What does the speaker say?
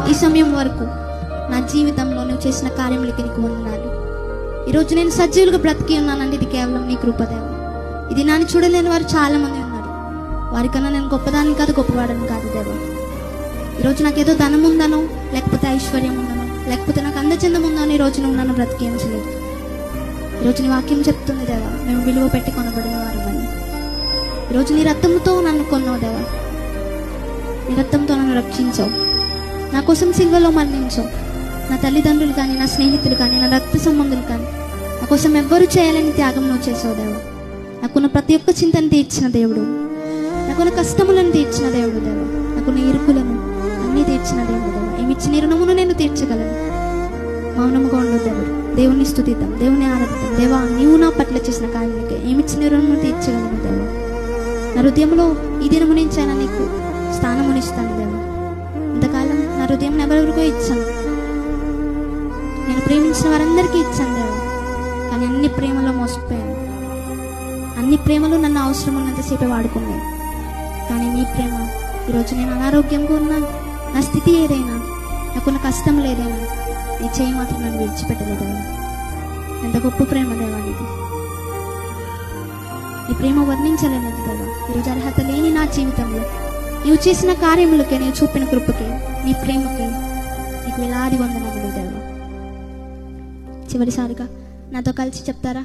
ఈ సమయం వరకు నా జీవితంలో నువ్వు చేసిన కార్యములకి నీకు వందనాలు. ఈరోజు నేను సజీవులుగా బ్రతికి ఉన్నానంటే ఇది కేవలం నీ కృప దేవా. ఇది నాని చూడలేని వారు చాలా మంది ఉన్నారు. వారికన్నా నేను గొప్పదాన్ని కాదు, గొప్పవాడని కాదు దేవా. ఈరోజు నాకేదో ధనం ఉందనో, లేకపోతే ఐశ్వర్యం ఉందనో, లేకపోతే నాకు అందచందం ఉందనో ఈరోజు నువ్వు నన్ను బ్రతికించలేదు. ఈరోజు నీ వాక్యం చెప్తుంది దేవా, మేము విలువ పెట్టి కొనబడిన వారమని. ఈరోజు నీ రక్తంతో నన్ను కొన్నావు దేవా. నీ రక్తంతో నన్ను రక్షించావు, నా కోసం సిల్వలో మరణించావు. నా తల్లిదండ్రులు కానీ, నా స్నేహితులు కానీ, నా రక్త సంబంధులు కానీ నా కోసం ఎవ్వరూ చేయాలని త్యాగం నువ్వు చేసావు దేవా. నాకున్న ప్రతి ఒక్క చింతను తీర్చిన దేవుడు, నాకున్న కష్టములను తీర్చిన దేవుడు దేవా, నాకున్న ఇరుకులను అన్నీ తీర్చిన దేవుడు దేవా. ఏమిచ్చిన రుణమును నేను తీర్చగలను. మౌనముగా ఉండు దేవుడు. దేవుని స్తుతిద్దాం, దేవుని ఆరాధిద్దాం. దేవా, నీవు నా పట్ల చేసిన కార్యాలకే ఏమిచ్చిన రుణమును తీర్చగలను దేవా. నా హృదయంలో ఈ దినము నుంచి అయినా నీకు స్థానమునిస్తాను దేవా. ఇంతకాలం నా హృదయం ఎవరెవరికో ఇచ్చాను, నేను ప్రేమించిన వారందరికీ ఇచ్చాను దేవా. కానీ అన్ని ప్రేమలో మోసపోయాను. అన్ని ప్రేమలు నన్ను అవసరం ఉన్నంతసేపే వాడుకున్నాయి. కానీ నీ ప్రేమ, ఈరోజు నేను అనారోగ్యంగా ఉన్నాను, నా స్థితి ఏదైనా, నాకున్న కష్టం లేదైనా నీ చేయి మాత్రం నన్ను విడిచిపెట్టలేదు దేవా. ఎంత గొప్ప ప్రేమ దేవా నీది. నీ ప్రేమ వర్ణించలేనిది దేవా. ఈరోజు అర్హత లేని నా జీవితంలో నీవు చేసిన కార్యములకే, నీవు చూపిన కృపకే, నీ ప్రేమకే నీకు వేలాది వందనములు దేవా. చివరిసారిగా నాతో కలిసి చెప్తారా?